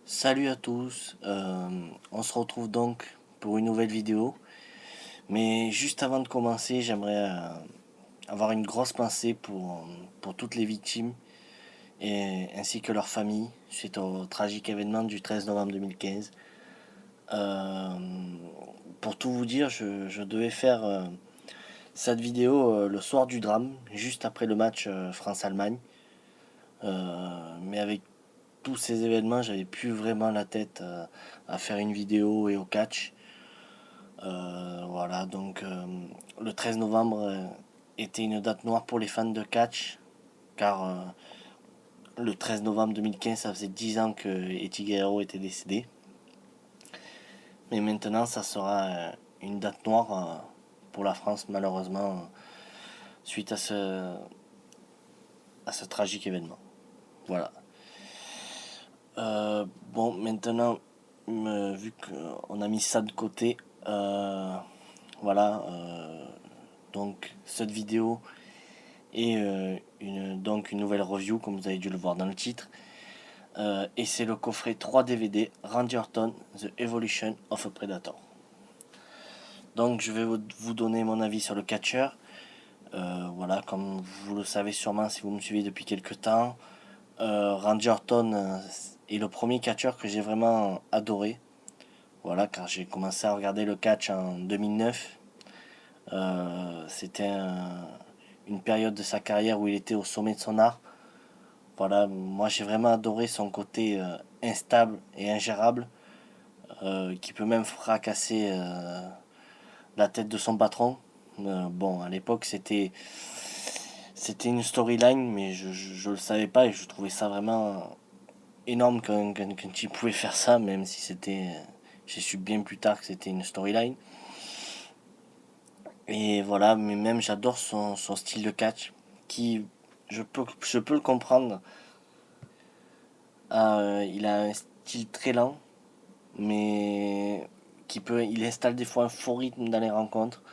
Salut à tous, on se retrouve donc pour une nouvelle vidéo. Mais juste avant de commencer, j'aimerais avoir une grosse pensée pour toutes les victimes ainsi que leurs familles suite au tragique événement du 13 novembre 2015. Euh, pour tout vous dire, je devais faire cette vidéo le soir du drame, juste après le match France-Allemagne. Mais avec tous ces événements, j'avais plus vraiment la tête à faire une vidéo et au catch. Voilà, donc le 13 novembre était une date noire pour les fans de catch, car le 13 novembre 2015, ça faisait 10 ans que Eddie Guerrero était décédé. Mais maintenant, ça sera une date noire pour la France, malheureusement, suite à ce tragique événement. Voilà. Bon, maintenant, vu qu'on a mis ça de côté, voilà, donc cette vidéo est donc une nouvelle review, comme vous avez dû le voir dans le titre. Et c'est le coffret 3 DVD Randy Orton, The Evolution of a Predator. Donc je vais vous donner mon avis sur le catcheur. Voilà, comme vous le savez sûrement si vous me suivez depuis quelques temps, Randy Orton est le premier catcheur que j'ai vraiment adoré. Voilà, car j'ai commencé à regarder le catch en 2009. C'était une période de sa carrière où il était au sommet de son art. Voilà, moi j'ai vraiment adoré son côté instable et ingérable, qui peut même fracasser la tête de son patron. Bon, à l'époque c'était une storyline, mais je le savais pas et je trouvais ça vraiment énorme quand il pouvait faire ça, même si c'était, j'ai su bien plus tard que c'était une storyline. Et voilà, mais même j'adore son style de catch, qui je peux le comprendre. Il a un style très lent, mais il installe des fois un faux rythme dans les rencontres,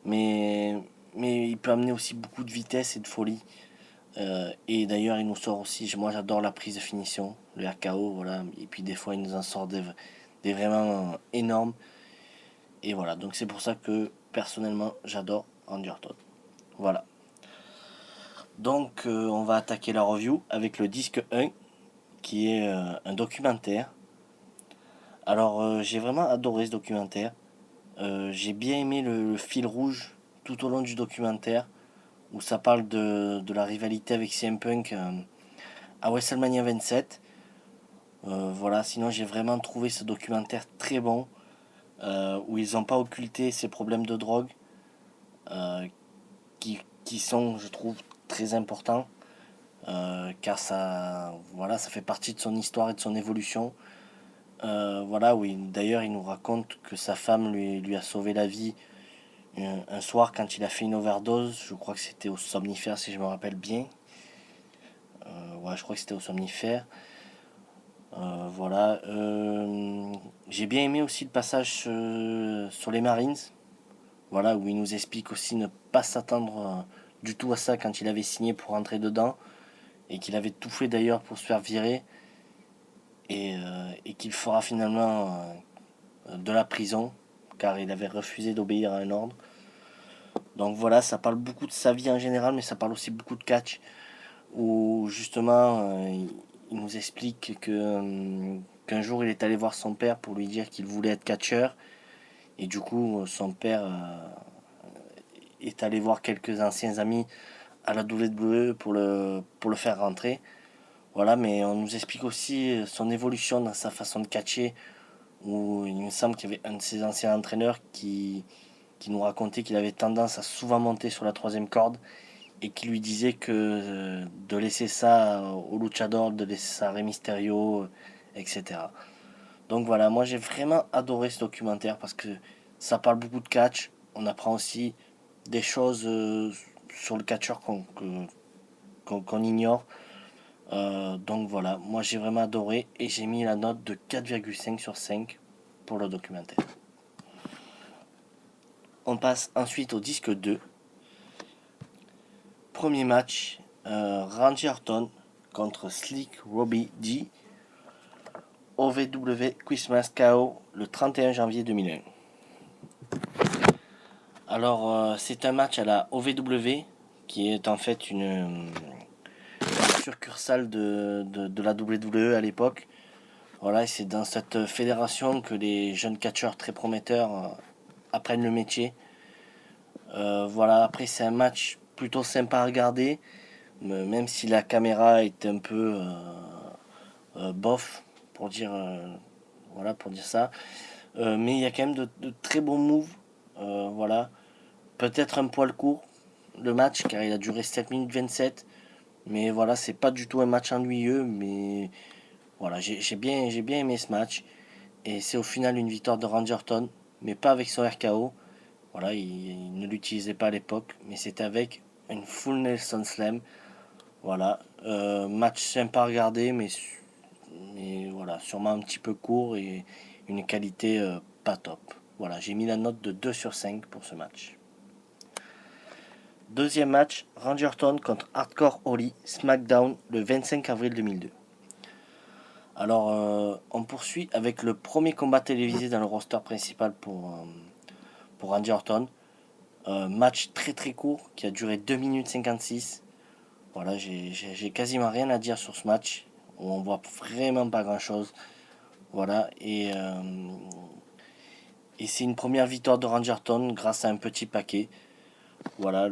mais, mais il peut amener aussi beaucoup de vitesse et de folie. Et d'ailleurs, il nous sort aussi, moi j'adore la prise de finition, le RKO, voilà, et puis des fois il nous en sort des vraiment énormes. Et voilà, donc c'est pour ça que personnellement j'adore Randy Orton. Voilà. Donc on va attaquer la review avec le disque 1, qui est un documentaire. Alors j'ai vraiment adoré ce documentaire. J'ai bien aimé le fil rouge tout au long du documentaire, où ça parle de la rivalité avec CM Punk à WrestleMania 27. Voilà, sinon j'ai vraiment trouvé ce documentaire très bon, où ils n'ont pas occulté ses problèmes de drogue, euh, qui sont, je trouve, très importants, car ça, voilà, ça fait partie de son histoire et de son évolution. Voilà, oui, d'ailleurs il nous raconte que sa femme lui a sauvé la vie un soir quand il a fait une overdose. Je crois que c'était au somnifère si je me rappelle bien. Ouais, je crois que c'était au somnifère. Voilà. J'ai bien aimé aussi le passage sur les Marines. Voilà, où il nous explique aussi ne pas s'attendre du tout à ça quand il avait signé pour rentrer dedans. Et qu'il avait tout fait d'ailleurs pour se faire virer. Et qu'il fera finalement de la prison. Car il avait refusé d'obéir à un ordre. Donc voilà, ça parle beaucoup de sa vie en général, mais ça parle aussi beaucoup de catch. Où justement, il nous explique qu'un jour il est allé voir son père pour lui dire qu'il voulait être catcheur. Et du coup, son père est allé voir quelques anciens amis à la WWE pour le faire rentrer. Voilà, mais on nous explique aussi son évolution dans sa façon de catcher, où il me semble qu'il y avait un de ses anciens entraîneurs qui nous racontait qu'il avait tendance à souvent monter sur la troisième corde et qui lui disait que de laisser ça au luchador, de laisser ça à Rey Mysterio, etc. Donc voilà, moi j'ai vraiment adoré ce documentaire parce que ça parle beaucoup de catch. On apprend aussi des choses sur le catcheur qu'on ignore. Donc voilà, moi j'ai vraiment adoré et j'ai mis la note de 4,5 sur 5 pour le documentaire. On passe ensuite au disque 2. Premier match, Randy Orton contre Slick Robbie D. OVW Christmas KO le 31 janvier 2001. Alors c'est un match à la OVW qui est en fait une succursale de la WWE à l'époque. Voilà, et c'est dans cette fédération que les jeunes catcheurs très prometteurs apprennent le métier. Voilà, après c'est un match plutôt sympa à regarder, même si la caméra est un peu bof, pour dire, voilà, pour dire ça. Mais il y a quand même de très bons moves. Voilà, peut-être un poil court le match car il a duré 7 minutes 27. Mais voilà, c'est pas du tout un match ennuyeux, mais voilà, j'ai bien aimé ce match. Et c'est au final une victoire de Randy Orton, mais pas avec son RKO. Voilà, il ne l'utilisait pas à l'époque, mais c'était avec une full Nelson Slam. Voilà, match sympa à regarder, mais voilà, sûrement un petit peu court et une qualité pas top. Voilà, j'ai mis la note de 2 sur 5 pour ce match. Deuxième match, Randy Orton contre Hardcore Holly, SmackDown, le 25 avril 2002. Alors, on poursuit avec le premier combat télévisé dans le roster principal pour Randy Orton. Match très très court qui a duré 2 minutes 56. Voilà, j'ai quasiment rien à dire sur ce match. Où on voit vraiment pas grand chose. Voilà, et c'est une première victoire de Randy Orton grâce à un petit paquet. Voilà,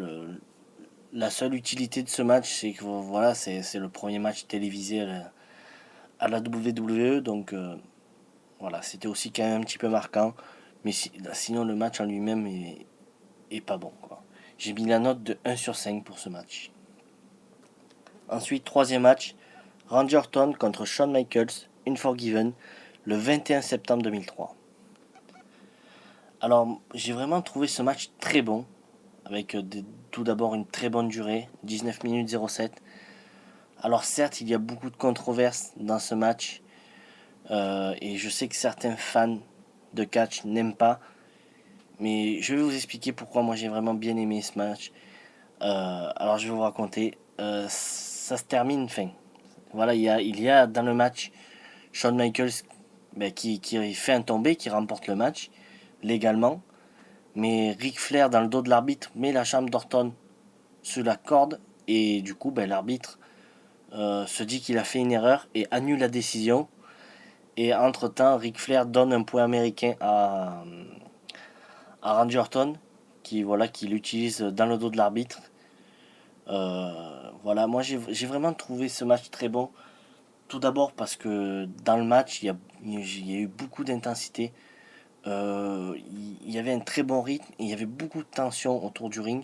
la seule utilité de ce match, c'est que voilà, c'est le premier match télévisé à la WWE. Donc voilà, c'était aussi quand même un petit peu marquant. Mais sinon, le match en lui-même est pas bon, quoi. J'ai mis la note de 1 sur 5 pour ce match. Ensuite, troisième match, Randy Orton contre Shawn Michaels, Unforgiven, le 21 septembre 2003. Alors, j'ai vraiment trouvé ce match très bon, avec tout d'abord une très bonne durée, 19 minutes 07. Alors certes, il y a beaucoup de controverses dans ce match, et je sais que certains fans de catch n'aiment pas, mais je vais vous expliquer pourquoi moi j'ai vraiment bien aimé ce match. Alors je vais vous raconter. Ça se termine, enfin, voilà, il y a dans le match Shawn Michaels qui fait un tombé, qui remporte le match légalement. Mais Ric Flair, dans le dos de l'arbitre, met la jambe d'Orton sous la corde. Et du coup, l'arbitre se dit qu'il a fait une erreur et annule la décision. Et entre-temps, Ric Flair donne un point américain à Randy Orton, qui l'utilise dans le dos de l'arbitre. Voilà, moi j'ai vraiment trouvé ce match très bon. Tout d'abord parce que dans le match, il y a eu beaucoup d'intensité. Il y avait un très bon rythme et il y avait beaucoup de tension autour du ring.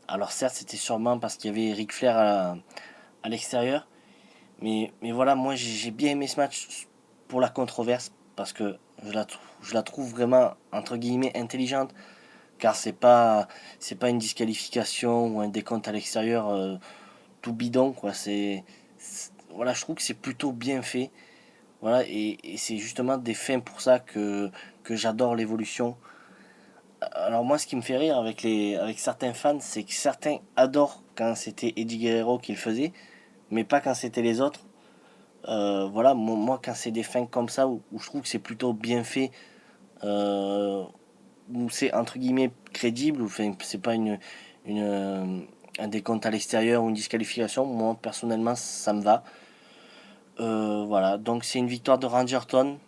Alors certes, c'était sûrement parce qu'il y avait Ric Flair à l'extérieur. Mais voilà, moi j'ai bien aimé ce match pour la controverse parce que je la trouve vraiment, entre guillemets, intelligente. Car c'est pas une disqualification ou un décompte à l'extérieur tout bidon, quoi. Voilà, je trouve que c'est plutôt bien fait. Voilà, et c'est justement des fins pour ça que j'adore l'évolution. Alors moi, ce qui me fait rire avec certains fans, c'est que certains adorent quand c'était Eddie Guerrero qui le faisait, mais pas quand c'était les autres. Voilà, moi, quand c'est des fins comme ça, où je trouve que c'est plutôt bien fait, euh, où c'est entre guillemets crédible, ou enfin, c'est pas une, un décompte à l'extérieur ou une disqualification, moi personnellement ça me va. Voilà, donc c'est une victoire de Randy Orton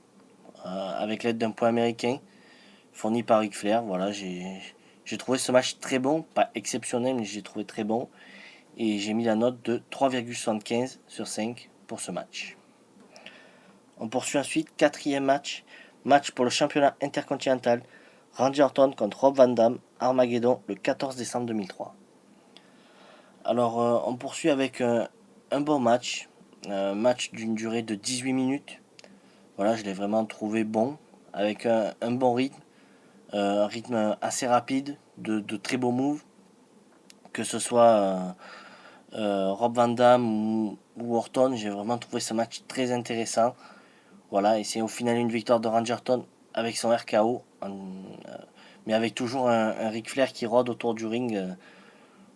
avec l'aide d'un point américain fourni par Ric Flair. Voilà, j'ai trouvé ce match très bon, pas exceptionnel, mais j'ai trouvé très bon. Et j'ai mis la note de 3,75 sur 5 pour ce match. On poursuit ensuite, quatrième match. Match pour le championnat intercontinental. Randy Orton contre Rob Van Dam, Armageddon, le 14 décembre 2003. Alors, on poursuit avec un bon match. Un match d'une durée de 18 minutes. Voilà, je l'ai vraiment trouvé bon. Avec un bon rythme. Un rythme assez rapide. De très beaux moves. Que ce soit Rob Van Dam ou Orton, j'ai vraiment trouvé ce match très intéressant. Voilà, et c'est au final une victoire de Randy Orton avec son RKO, mais avec toujours un Ric Flair qui rôde autour du ring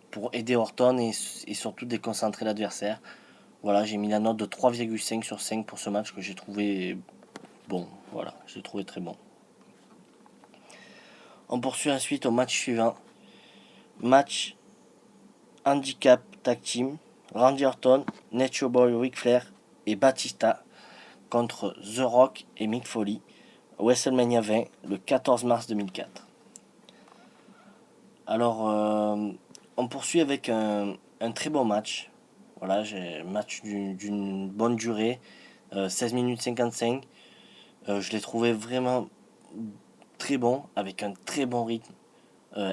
pour aider Orton et surtout déconcentrer l'adversaire. Voilà, j'ai mis la note de 3,5 sur 5 pour ce match que j'ai trouvé bon. Voilà, j'ai trouvé très bon. On poursuit ensuite au match suivant. Match handicap tag team. Randy Orton, Nature Boy Ric Flair et Batista contre The Rock et Mick Foley. WrestleMania 20, le 14 mars 2004. Alors, on poursuit avec un très bon match. Voilà, j'ai un match d'une bonne durée, 16 minutes 55. Je l'ai trouvé vraiment très bon, avec un très bon rythme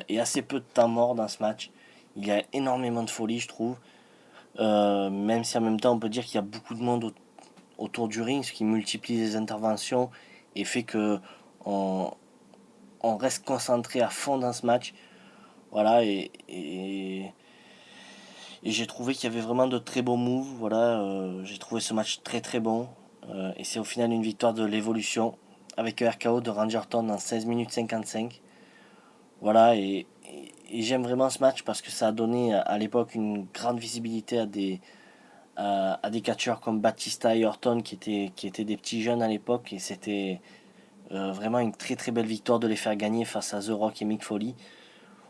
et assez peu de temps mort dans ce match. Il y a énormément de folie, je trouve. Même si en même temps, on peut dire qu'il y a beaucoup de monde autour du ring, ce qui multiplie les interventions et fait que on, on reste concentré à fond dans ce match. Voilà, et j'ai trouvé qu'il y avait vraiment de très beaux moves. Voilà, j'ai trouvé ce match très très bon. Et c'est au final une victoire de l'évolution avec un RKO de Randy Orton en 16 minutes 55. Voilà, et j'aime vraiment ce match parce que ça a donné à l'époque une grande visibilité à des catcheurs comme Batista et Orton qui étaient des petits jeunes à l'époque. Et c'était vraiment une très très belle victoire de les faire gagner face à The Rock et Mick Foley.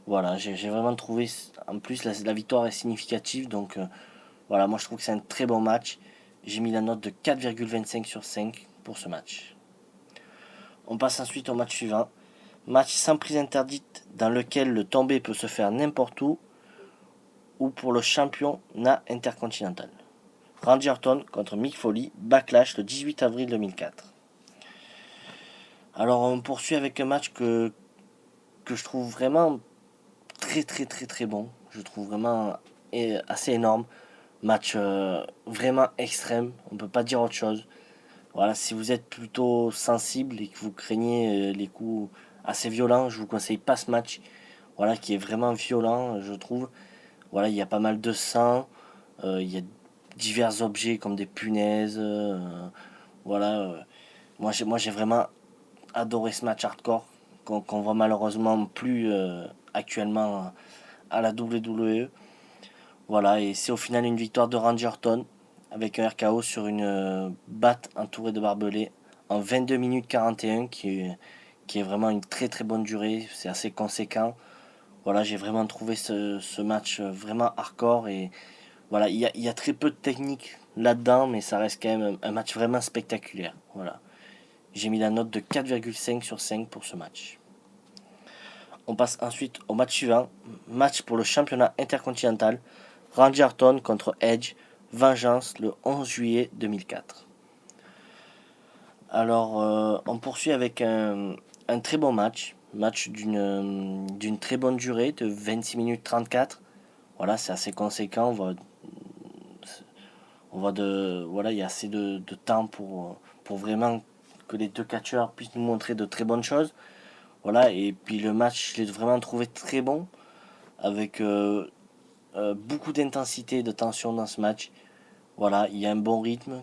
Voilà, j'ai vraiment trouvé, en plus la victoire est significative, donc voilà, moi je trouve que c'est un très bon match. J'ai mis la note de 4,25 sur 5 pour ce match. On passe ensuite au match suivant. Match sans prise interdite dans lequel le tombé peut se faire n'importe où ou pour le championnat intercontinental. Randy Orton contre Mick Foley, Backlash le 18 avril 2004. Alors on poursuit avec un match que je trouve vraiment très très très très bon. Je trouve vraiment assez énorme. Match vraiment extrême, on ne peut pas dire autre chose. Voilà, si vous êtes plutôt sensible et que vous craignez les coups assez violents, je vous conseille pas ce match. Voilà, qui est vraiment violent, je trouve. Voilà, il y a pas mal de sang, il y a divers objets comme des punaises. Voilà, moi j'ai vraiment adoré ce match hardcore qu'on voit malheureusement plus actuellement à la WWE. Voilà, et c'est au final une victoire de Randy Orton avec un RKO sur une batte entourée de barbelés en 22 minutes 41 qui est vraiment une très très bonne durée, c'est assez conséquent. Voilà, j'ai vraiment trouvé ce match vraiment hardcore et voilà, il y a très peu de technique là-dedans, mais ça reste quand même un match vraiment spectaculaire. Voilà, j'ai mis la note de 4,5 sur 5 pour ce match. On passe ensuite au match suivant, match pour le championnat intercontinental. Randy Orton contre Edge, Vengeance le 11 juillet 2004. Alors, on poursuit avec un très bon match. Match d'une très bonne durée de 26 minutes 34. Voilà, c'est assez conséquent. Voilà, il y a assez de temps pour vraiment que les deux catcheurs puissent nous montrer de très bonnes choses. Voilà, et puis le match, je l'ai vraiment trouvé très bon. Avec beaucoup d'intensité et de tension dans ce match. Voilà, il y a un bon rythme.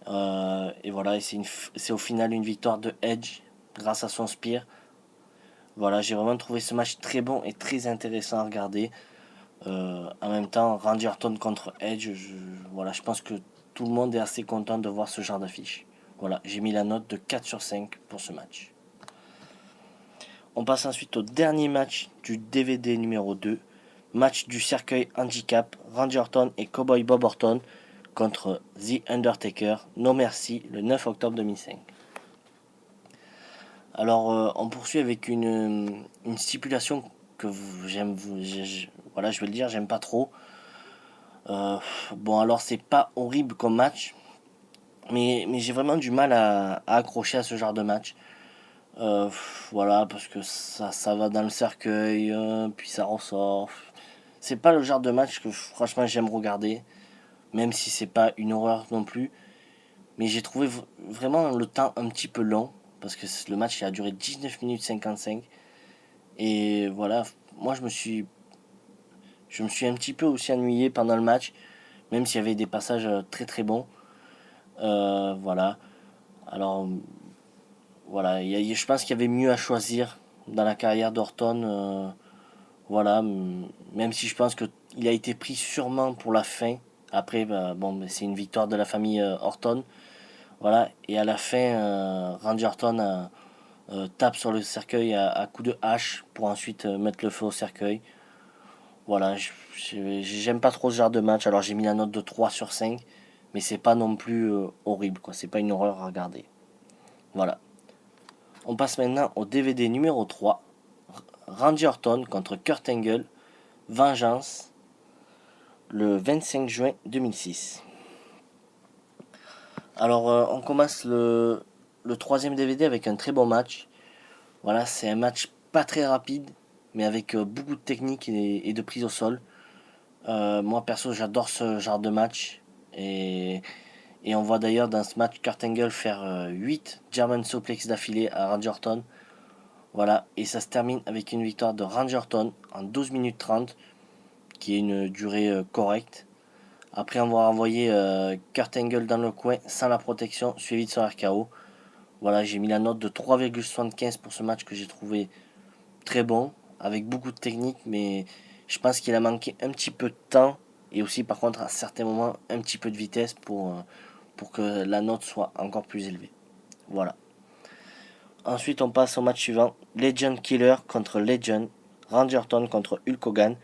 Et voilà, et c'est au final une victoire de Edge grâce à son spear. Voilà, j'ai vraiment trouvé ce match très bon et très intéressant à regarder. En même temps, Randy Orton contre Edge, voilà, je pense que tout le monde est assez content de voir ce genre d'affiche. Voilà, j'ai mis la note de 4 sur 5 pour ce match. On passe ensuite au dernier match du DVD numéro 2. Match du cercueil handicap, Randy Orton et Cowboy Bob Orton contre The Undertaker, No Mercy, le 9 octobre 2005. Alors, on poursuit avec une stipulation que voilà, je vais le dire, j'aime pas trop. Bon, alors c'est pas horrible comme match, mais j'ai vraiment du mal à accrocher à ce genre de match. Euh, voilà, parce que ça va dans le cercueil, puis ça ressort. C'est pas le genre de match que franchement j'aime regarder, même si c'est pas une horreur non plus. Mais j'ai trouvé vraiment le temps un petit peu long, parce que le match il a duré 19 minutes 55. Et voilà, moi Je me suis un petit peu aussi ennuyé pendant le match, même s'il y avait des passages très très bons. Voilà. Alors, voilà, je pense qu'il y avait mieux à choisir dans la carrière d'Orton. Voilà, même si je pense qu'il a été pris sûrement pour la fin. Après, bah, bon, bah, c'est une victoire de la famille Orton. Voilà, et à la fin, Randy Orton tape sur le cercueil à coups de hache pour ensuite mettre le feu au cercueil. Voilà, j'aime pas trop ce genre de match. Alors j'ai mis la note de 3 sur 5, mais c'est pas non plus horrible, quoi. C'est pas une horreur à regarder. Voilà. On passe maintenant au DVD numéro 3. Randy Orton contre Kurt Angle, Vengeance, le 25 juin 2006. Alors on commence le troisième DVD avec un très bon match. Voilà, c'est un match pas très rapide, mais avec beaucoup de technique et de prise au sol. Moi perso j'adore ce genre de match. Et on voit d'ailleurs dans ce match Kurt Angle faire 8 German Suplex d'affilée à Randy Orton. Voilà, et ça se termine avec une victoire de Randy Orton en 12 minutes 30, qui est une durée correcte. Après avoir envoyé Kurt Angle dans le coin sans la protection, suivi de son RKO. Voilà, j'ai mis la note de 3,75 pour ce match que j'ai trouvé très bon, avec beaucoup de technique, mais je pense qu'il a manqué un petit peu de temps, et aussi par contre à certains moments un petit peu de vitesse pour que la note soit encore plus élevée. Voilà. Ensuite on passe au match suivant. Legend Killer contre Legend. Randy Orton contre Hulk Hogan.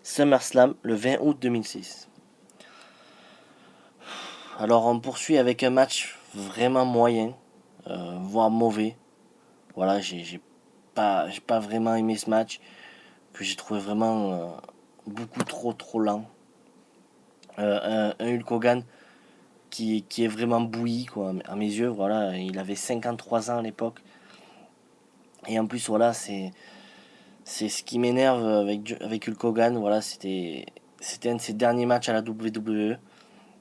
SummerSlam le 20 août 2006. Alors on poursuit avec un match vraiment moyen, voire mauvais. Voilà, j'ai pas vraiment aimé ce match, que j'ai trouvé vraiment beaucoup trop lent. Un Hulk Hogan qui est vraiment bouilli, quoi, à mes yeux. Voilà, il avait 53 ans à l'époque. Et en plus, voilà, c'est ce qui m'énerve avec Hulk Hogan. Voilà, c'était un de ses derniers matchs à la WWE.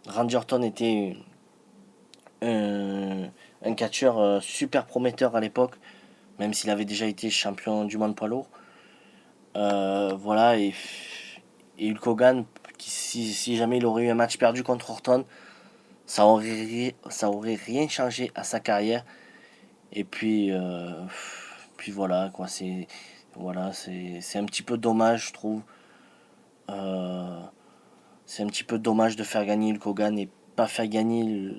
Randy Orton était un catcheur super prometteur à l'époque, même s'il avait déjà été champion du monde poids lourd. Voilà, et Hulk Hogan, si jamais il aurait eu un match perdu contre Orton, ça aurait rien changé à sa carrière. Et puis voilà, quoi, c'est un petit peu dommage, je trouve. Euh, c'est un petit peu dommage de faire gagner Hulk Hogan et pas faire gagner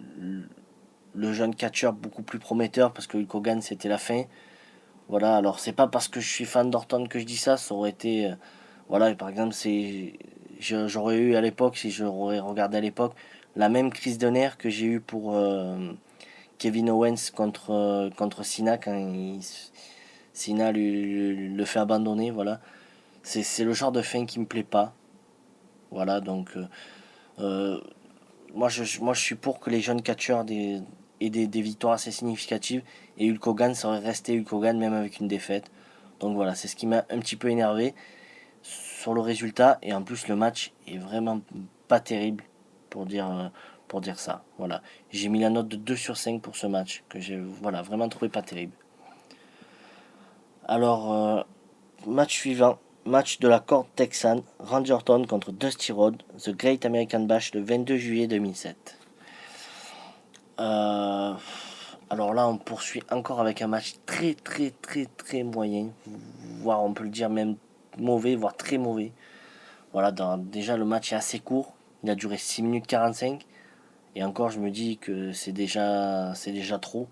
le jeune catcheur beaucoup plus prometteur, parce que Hulk Hogan c'était la fin. Voilà, alors c'est pas parce que je suis fan d'Orton que je dis ça, ça aurait été. Voilà, par exemple, j'aurais eu à l'époque, si j'aurais regardé à l'époque, la même crise de nerfs que j'ai eu pour Kevin Owens contre Cena quand Cena le fait abandonner. Voilà, c'est le genre de fin qui me plaît pas. Voilà, donc euh, moi je suis pour que les jeunes catcheurs aient des victoires assez significatives, et Hulk Hogan serait resté Hulk Hogan même avec une défaite. Donc voilà, c'est ce qui m'a un petit peu énervé sur le résultat, et en plus le match est vraiment pas terrible pour dire, pour dire ça. Voilà, j'ai mis la note de 2 sur 5 pour ce match que j'ai voilà, vraiment trouvé pas terrible. Alors, match suivant, match de la corde texane, Randy Orton contre Dusty Rhodes, The Great American Bash le 22 juillet 2007. Euh, alors là, on poursuit encore avec un match très moyen, voire on peut le dire même mauvais, voire très mauvais. Voilà, déjà le match est assez court, il a duré 6 minutes 45, et encore je me dis que c'est déjà trop.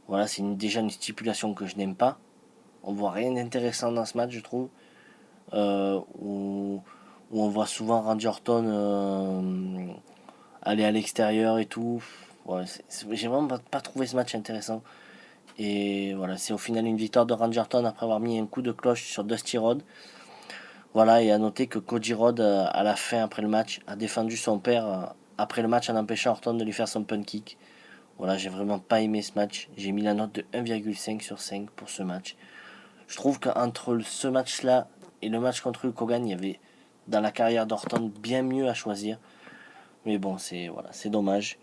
Voilà, c'est déjà une stipulation que je n'aime pas. On voit rien d'intéressant dans ce match, je trouve. Où on voit souvent Randy Orton aller à l'extérieur et tout. Ouais, j'ai vraiment pas trouvé ce match intéressant. Et voilà, c'est au final une victoire de Randy Orton après avoir mis un coup de cloche sur Dusty Rhodes. Voilà, et à noter que Cody Rhodes, à la fin, après le match, a défendu son père après le match en empêchant Orton de lui faire son punt kick. Voilà, j'ai vraiment pas aimé ce match. J'ai mis la note de 1,5 sur 5 pour ce match. Je trouve qu'entre ce match-là et le match contre Hulk Hogan, il y avait dans la carrière d'Orton bien mieux à choisir. Mais bon, c'est dommage.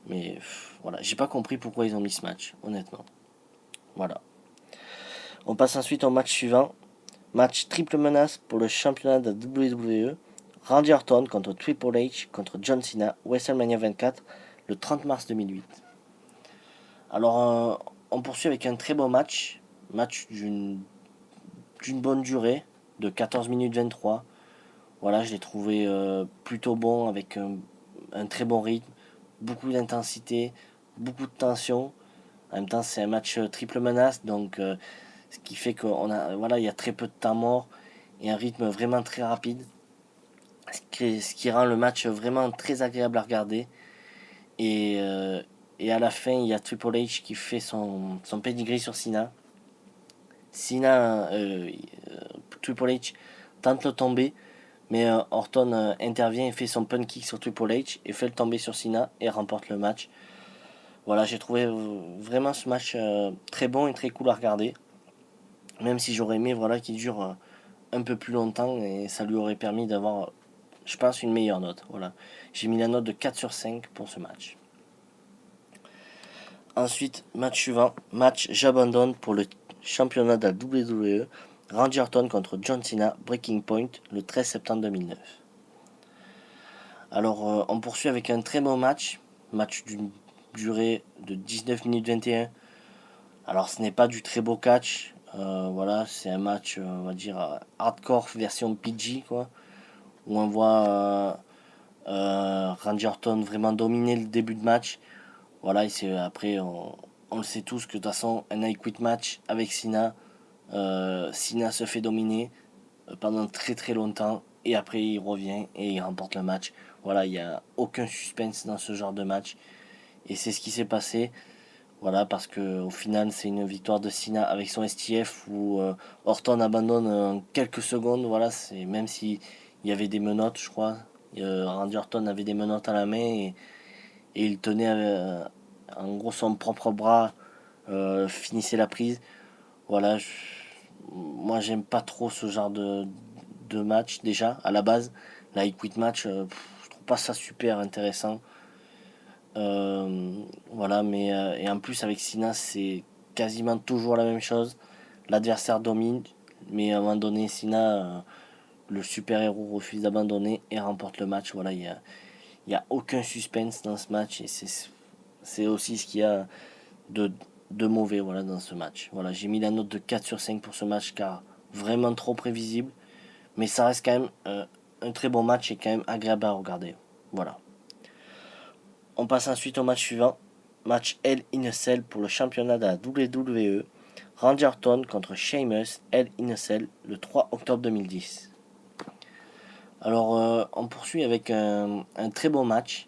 Mais voilà, j'ai pas compris pourquoi ils ont mis ce match, honnêtement. Voilà. On passe ensuite au match suivant. Match triple menace pour le championnat de la WWE. Randy Orton contre Triple H contre John Cena, WrestleMania 24, le 30 mars 2008. Alors, on poursuit avec un très beau match. Match d'une bonne durée, de 14 minutes 23. Voilà, je l'ai trouvé plutôt bon, avec un très bon rythme, beaucoup d'intensité, beaucoup de tension. En même temps, c'est un match triple menace, donc ce qui fait il y a très peu de temps mort et un rythme vraiment très rapide. Ce qui rend le match vraiment très agréable à regarder. Et, euh, et à la fin, il y a Triple H qui fait son pedigree sur Cena. Cena, Triple H tente le tomber, mais Orton intervient et fait son pun kick sur Triple H et fait le tomber sur Cena et remporte le match. Voilà, j'ai trouvé vraiment ce match très bon et très cool à regarder. Même si j'aurais aimé qu'il dure un peu plus longtemps et ça lui aurait permis d'avoir, je pense, une meilleure note. Voilà. J'ai mis la note de 4 sur 5 pour ce match. Ensuite, match suivant. Match j'abandonne pour le championnat de la WWE. Randy Orton contre John Cena, Breaking Point, le 13 septembre 2009. Alors, on poursuit avec un très bon match. Match d'une durée de 19 minutes 21. Alors, ce n'est pas du très beau catch. Voilà, c'est un match, on va dire, hardcore version PG, quoi. Où on voit Randy Orton vraiment dominer le début de match. Voilà, et après, on le sait tous que de toute façon, un I Quit match avec Cena, Cena se fait dominer pendant très très longtemps et après il revient et il remporte le match. Voilà, il n'y a aucun suspense dans ce genre de match et c'est ce qui s'est passé. Voilà, parce que au final, c'est une victoire de Cena avec son STF où Orton abandonne en quelques secondes. Voilà, c'est même si il y avait des menottes, je crois. Randy Orton avait des menottes à la main et il tenait en gros son propre bras, finissait la prise. Voilà, moi j'aime pas trop ce genre de match déjà à la base. La quit match, je trouve pas ça super intéressant. Voilà, mais et en plus avec Sina c'est quasiment toujours la même chose. L'adversaire domine, mais à un moment donné Sina, le super héros refuse d'abandonner et remporte le match. Voilà, il y a aucun suspense dans ce match et c'est aussi ce qu'il y a de, de mauvais, voilà, dans ce match. Voilà, j'ai mis la note de 4 sur 5 pour ce match car vraiment trop prévisible. Mais ça reste quand même un très bon match et quand même agréable à regarder. Voilà. On passe ensuite au match suivant. Match Hell in a Cell pour le championnat de la WWE. Randy Orton contre Sheamus, Hell in a Cell, le 3 octobre 2010. Alors, on poursuit avec un très bon match.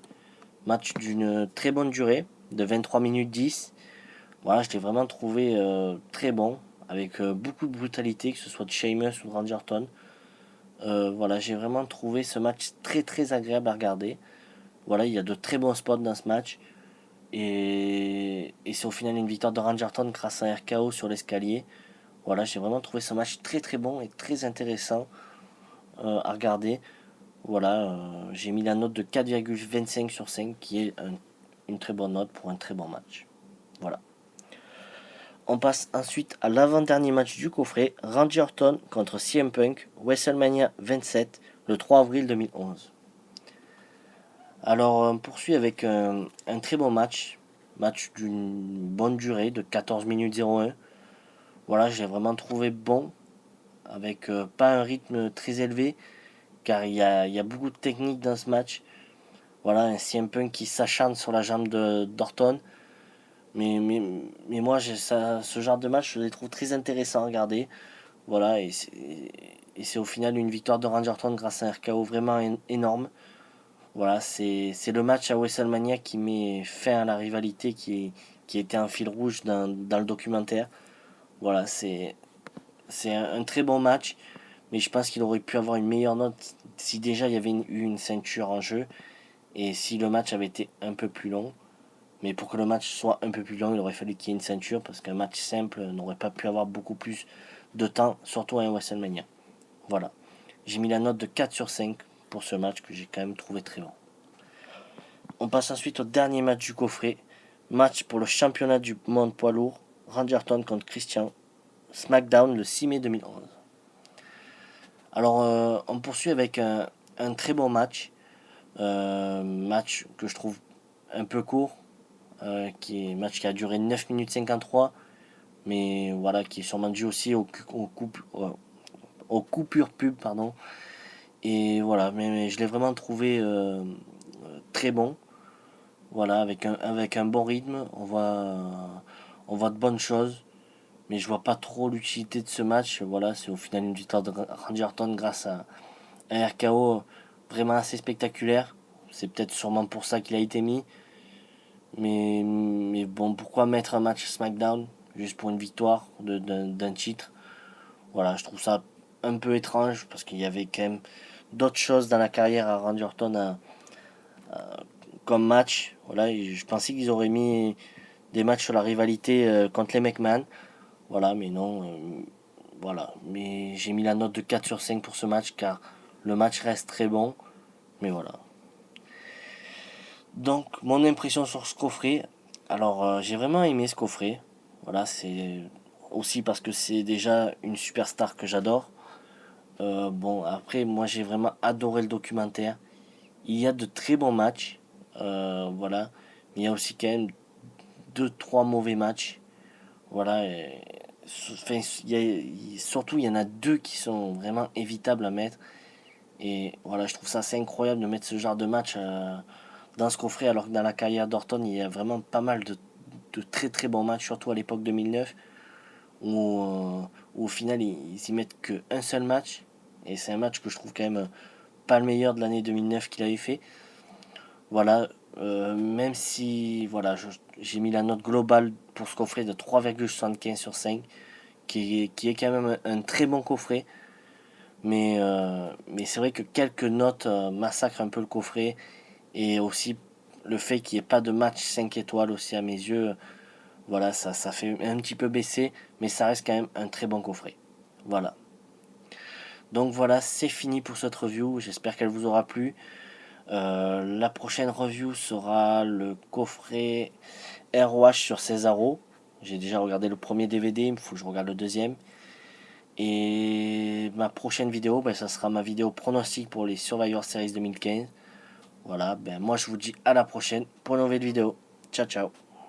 Match d'une très bonne durée, de 23 minutes 10. Voilà, je l'ai vraiment trouvé très bon, avec beaucoup de brutalité, que ce soit de Sheamus ou de Randy Orton. Voilà, j'ai vraiment trouvé ce match très très agréable à regarder. Voilà, il y a de très bons spots dans ce match. Et c'est au final une victoire de Randy Orton grâce à un RKO sur l'escalier. Voilà, j'ai vraiment trouvé ce match très très bon et très intéressant à regarder. Voilà, j'ai mis la note de 4,25 sur 5, qui est une très bonne note pour un très bon match. Voilà. On passe ensuite à l'avant-dernier match du coffret, Randy Orton contre CM Punk, WrestleMania 27, le 3 avril 2011. Alors on poursuit avec un très bon match d'une bonne durée de 14 minutes 01. Voilà, j'ai vraiment trouvé bon, avec pas un rythme très élevé, car il y a beaucoup de technique dans ce match. Voilà, un CM Punk qui s'acharne sur la jambe d'Orton. Mais moi, ce genre de match, je les trouve très intéressants à regarder. Voilà, et c'est au final une victoire de Randy Orton grâce à un RKO vraiment énorme. Voilà, c'est le match à WrestleMania qui met fin à la rivalité qui était un fil rouge dans le documentaire. Voilà, c'est un très bon match, mais je pense qu'il aurait pu avoir une meilleure note si déjà il y avait eu une ceinture en jeu et si le match avait été un peu plus long. Mais pour que le match soit un peu plus long, il aurait fallu qu'il y ait une ceinture parce qu'un match simple n'aurait pas pu avoir beaucoup plus de temps, surtout à un WrestleMania. Voilà. J'ai mis la note de 4 sur 5 pour ce match que j'ai quand même trouvé très bon. On passe ensuite au dernier match du coffret. Match pour le championnat du monde poids lourd. Randy Orton contre Christian. SmackDown le 6 mai 2011. Alors, on poursuit avec un très bon match. Match que je trouve un peu court. Match qui a duré 9 minutes 53. Mais voilà, qui est sûrement dû aussi aux coupures pub, pardon. Et voilà, mais je l'ai vraiment trouvé très bon. Voilà, avec un bon rythme, on voit de bonnes choses. Mais je vois pas trop l'utilité de ce match. Voilà, c'est au final une victoire de Randy Orton grâce à un RKO vraiment assez spectaculaire. C'est peut-être sûrement pour ça qu'il a été mis. Mais bon, pourquoi mettre un match SmackDown juste pour une victoire d'un titre? Voilà, je trouve ça un peu étrange parce qu'il y avait quand même d'autres choses dans la carrière à Randy Orton comme match. Voilà, et je pensais qu'ils auraient mis des matchs sur la rivalité contre les McMahon. Voilà, mais non. Voilà, mais j'ai mis la note de 4 sur 5 pour ce match car le match reste très bon. Mais voilà. Donc, mon impression sur ce coffret. Alors, j'ai vraiment aimé ce coffret. Voilà, c'est aussi parce que c'est déjà une superstar que j'adore. Bon, après, moi j'ai vraiment adoré le documentaire. Il y a de très bons matchs. Voilà. Mais il y a aussi quand même deux trois mauvais matchs. Voilà. Enfin, surtout, il y en a deux qui sont vraiment évitables à mettre. Et voilà, je trouve ça assez incroyable de mettre ce genre de match dans ce coffret, alors que dans la carrière d'Orton, il y a vraiment pas mal de très très bons matchs, surtout à l'époque 2009, où au final, ils y mettent qu'un seul match. Et c'est un match que je trouve quand même pas le meilleur de l'année 2009 qu'il avait fait. Voilà, même si voilà, j'ai mis la note globale pour ce coffret de 3,75 sur 5, qui est quand même un très bon coffret. Mais c'est vrai que quelques notes massacrent un peu le coffret. Et aussi le fait qu'il n'y ait pas de match 5 étoiles aussi à mes yeux. Voilà, ça fait un petit peu baisser. Mais ça reste quand même un très bon coffret. Voilà. Donc voilà, c'est fini pour cette review. J'espère qu'elle vous aura plu. La prochaine review sera le coffret ROH sur Cesaro. J'ai déjà regardé le premier DVD, il faut que je regarde le deuxième. Et ma prochaine vidéo, ben, ça sera ma vidéo pronostic pour les Survivor Series 2015. Voilà, ben moi je vous dis à la prochaine pour une nouvelle vidéo. Ciao ciao.